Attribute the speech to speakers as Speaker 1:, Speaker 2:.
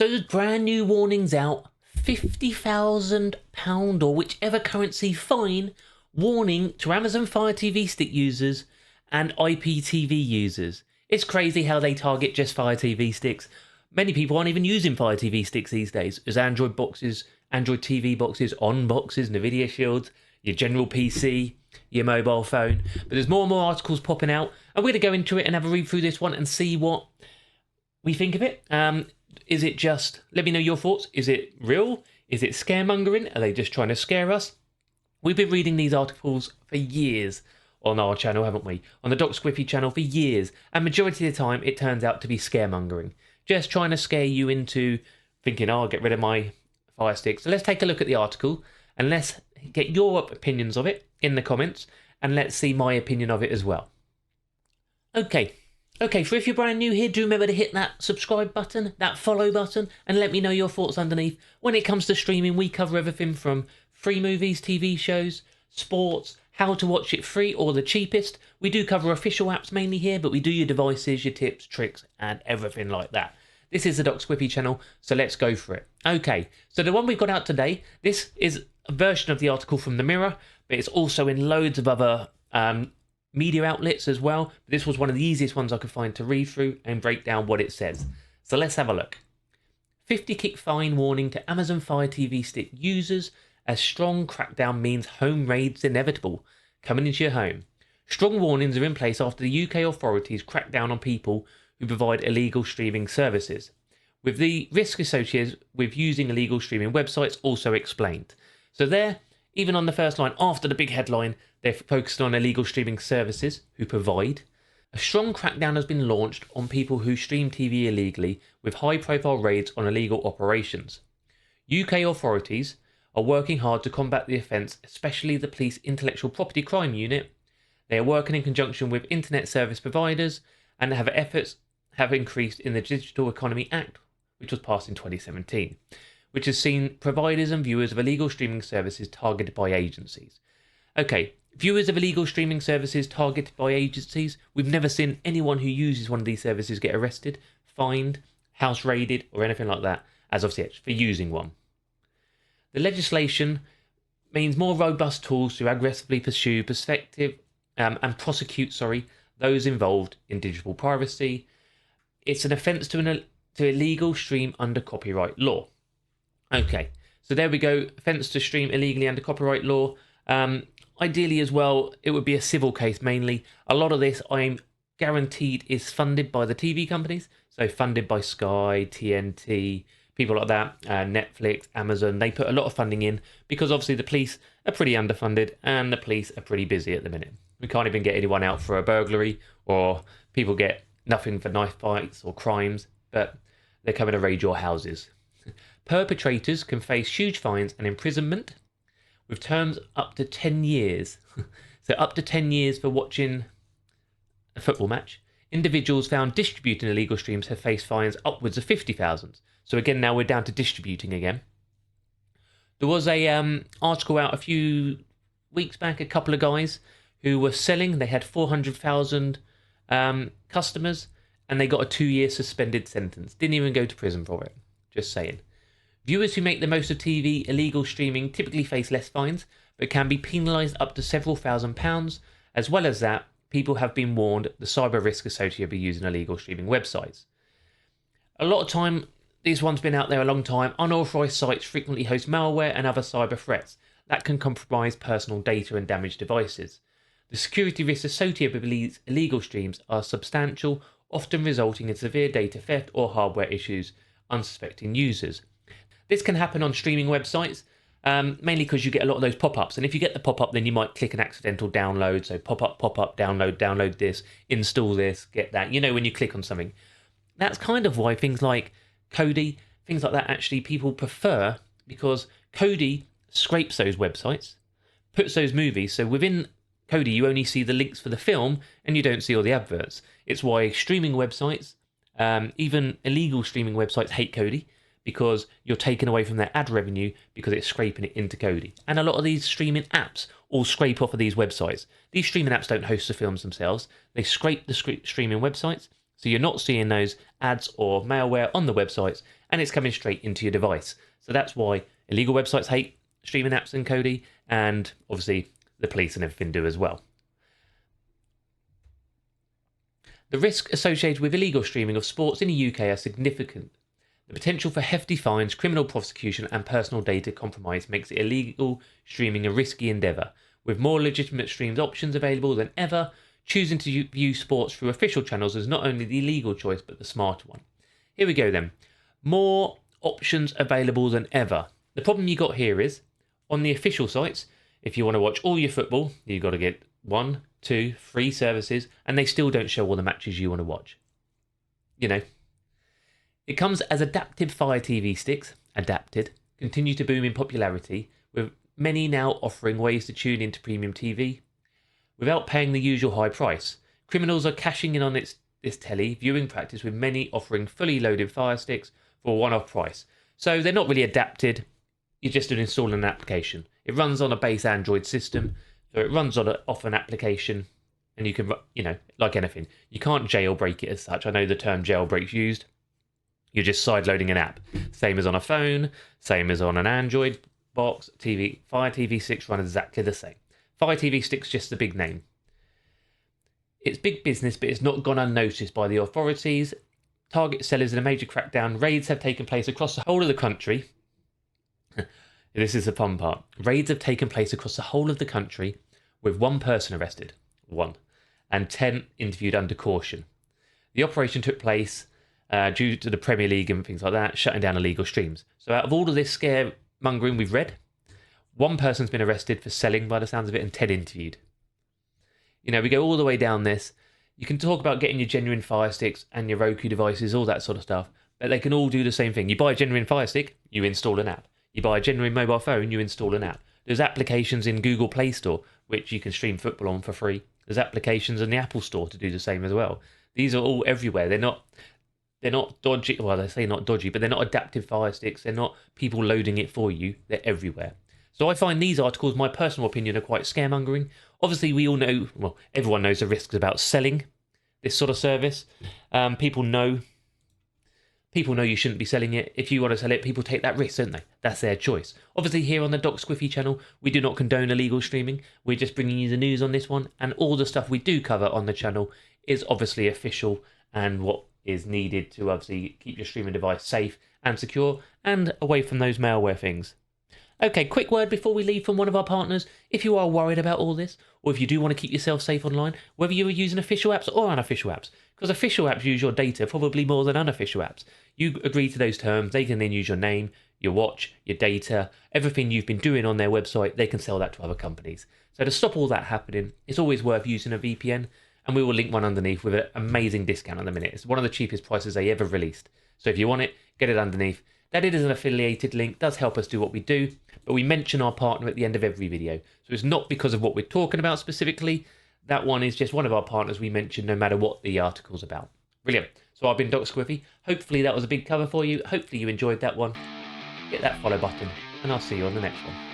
Speaker 1: So there's brand new warnings out, £50,000 or whichever currency fine warning to Amazon Fire TV Stick users and IPTV users. It's crazy how they target just Fire TV Sticks. Many people aren't even using Fire TV Sticks these days. There's Android boxes, Android TV boxes, on boxes, Nvidia Shields, your general PC, your mobile phone. But there's more and more articles popping out, and we're going to go into it and have a read through this one and see what we think of it. Is it just, let me know your thoughts. Is it real? Is it scaremongering? Are they just trying to scare us? We've been reading these articles for years on our channel, haven't we? On the Doc Squiffy channel for years. And majority of the time, it turns out to be scaremongering. Just trying to scare you into thinking, oh, I'll get rid of my Fire Stick. So let's take a look at the article and let's get your opinions of it in the comments. And let's see my opinion of it as well. Okay, so if you're brand new here, do remember to hit that subscribe button, that follow button, and let me know your thoughts underneath. When it comes to streaming, we cover everything from free movies, TV shows, sports, how to watch it free or the cheapest. We do cover official apps mainly here, but we do your devices, your tips, tricks, and everything like that. This is the Doc Squiffy channel, so let's go for it. Okay, so the one we've got out today, this is a version of the article from The Mirror, but it's also in loads of other media outlets as well. This was one of the easiest ones I could find to read through and break down what it says. So let's have a look. 50 fine warning to Amazon Fire TV Stick users as strong crackdown means home raids inevitable. Coming into your home. Strong warnings are in place after the UK authorities crack down on people who provide illegal streaming services, with the risk associated with using illegal streaming websites also explained. So there, even on the first line, after the big headline, they're focused on illegal streaming services who provide. A strong crackdown has been launched on people who stream TV illegally, with high-profile raids on illegal operations. UK authorities are working hard to combat the offence, especially the police intellectual property crime unit. They are working in conjunction with internet service providers and efforts have increased in the Digital Economy Act, which was passed in 2017, which has seen providers and viewers of illegal streaming services targeted by agencies. Okay, viewers of illegal streaming services targeted by agencies. We've never seen anyone who uses one of these services get arrested, fined, house raided, or anything like that, as of yet, for using one. The legislation means more robust tools to aggressively pursue and prosecute those involved in digital piracy. It's an offence to illegal stream under copyright law. Okay, so there we go. Offence to stream illegally under copyright law. Ideally as well, it would be a civil case mainly. A lot of this, I'm guaranteed, is funded by the TV companies. So funded by Sky, TNT, people like that, Netflix, Amazon. They put a lot of funding in because obviously the police are pretty underfunded and the police are pretty busy at the minute. We can't even get anyone out for a burglary, or people get nothing for knife fights or crimes, but they're coming to raid your houses. Perpetrators can face huge fines and imprisonment with terms up to 10 years. So up to 10 years for watching a football match. Individuals found distributing illegal streams have faced fines upwards of 50,000. So again, now we're down to distributing again. There was a article out a few weeks back, a couple of guys who were selling. They had 400,000 customers and they got a 2-year suspended sentence. Didn't even go to prison for it. Just saying. Viewers who make the most of TV illegal streaming typically face less fines, but can be penalised up to several £1,000s. As well as that, people have been warned the cyber risk associated with using illegal streaming websites. A lot of time, this one's been out there a long time. Unauthorised sites frequently host malware and other cyber threats that can compromise personal data and damage devices. The security risks associated with these illegal streams are substantial, often resulting in severe data theft or hardware issues unsuspecting users. This can happen on streaming websites, mainly because you get a lot of those pop-ups. And if you get the pop-up, then you might click an accidental download. So pop-up, download this, install this, get that. You know, when you click on something. That's kind of why things like Kodi, things like that, actually people prefer, because Kodi scrapes those websites, puts those movies. So within Kodi, you only see the links for the film and you don't see all the adverts. It's why streaming websites, even illegal streaming websites, hate Kodi, because you're taken away from their ad revenue because it's scraping it into Kodi. And a lot of these streaming apps all scrape off of these websites. These streaming apps don't host the films themselves. They scrape the streaming websites, so you're not seeing those ads or malware on the websites, and it's coming straight into your device. So that's why illegal websites hate streaming apps and Kodi, and obviously the police and everything do as well. The risks associated with illegal streaming of sports in the UK are significant. The potential for hefty fines, criminal prosecution and personal data compromise makes illegal streaming a risky endeavour. With more legitimate streamed options available than ever, choosing to view sports through official channels is not only the legal choice but the smarter one. Here we go then. More options available than ever. The problem you got here is, on the official sites, if you want to watch all your football, you've got to get 1, 2, 3 services, and they still don't show all the matches you want to watch. You know. It comes as adaptive Fire TV sticks, adapted, continue to boom in popularity, with many now offering ways to tune into premium TV without paying the usual high price. Criminals are cashing in on this telly viewing practice, with many offering fully loaded Fire Sticks for a one-off price. So they're not really adapted, you're just installing an application. It runs on a base Android system, so it runs off an application, and you can, you know, like anything, you can't jailbreak it as such. I know the term jailbreak's used. You're just sideloading an app. Same as on a phone, same as on an Android box, TV. Fire TV Sticks run exactly the same. Fire TV Sticks just the big name. It's big business, but it's not gone unnoticed by the authorities. Target sellers in a major crackdown. Raids have taken place across the whole of the country. This is the fun part. Raids have taken place across the whole of the country, with 1 person arrested, 1, and 10 interviewed under caution. The operation took place due to the Premier League and things like that, shutting down illegal streams. So out of all of this scaremongering we've read, 1 person's been arrested for selling, by the sounds of it, and 10 interviewed. You know, we go all the way down this. You can talk about getting your genuine Fire Sticks and your Roku devices, all that sort of stuff, but they can all do the same thing. You buy a genuine Fire Stick, you install an app. You buy a genuine mobile phone, you install an app. There's applications in Google Play Store which you can stream football on for free. There's applications in the Apple Store to do the same as well. These are all everywhere. They're not dodgy. Well, they say not dodgy, but they're not adaptive Fire Sticks. They're not people loading it for you. They're everywhere. So I find these articles, my personal opinion, are quite scaremongering. Obviously, we all know, well, everyone knows the risks about selling this sort of service. People know you shouldn't be selling it. If you want to sell it, people take that risk, don't they? That's their choice. Obviously, here on the Doc Squiffy channel, we do not condone illegal streaming. We're just bringing you the news on this one, and all the stuff we do cover on the channel is obviously official and what is needed to obviously keep your streaming device safe and secure and away from those malware things. Okay, quick word before we leave from one of our partners. If you are worried about all this, or if you do want to keep yourself safe online, whether you are using official apps or unofficial apps, because official apps use your data probably more than unofficial apps. You agree to those terms, they can then use your name, your watch, your data, everything you've been doing on their website, they can sell that to other companies. So to stop all that happening, it's always worth using a VPN, and we will link one underneath with an amazing discount at the minute. It's one of the cheapest prices they ever released. So if you want it, get it underneath. That it is an affiliated link, does help us do what we do, but we mention our partner at the end of every video. So it's not because of what we're talking about specifically. That one is just one of our partners we mention no matter what the article's about. Brilliant. So I've been Doc Squiffy. Hopefully that was a big cover for you. Hopefully you enjoyed that one. Hit that follow button, and I'll see you on the next one.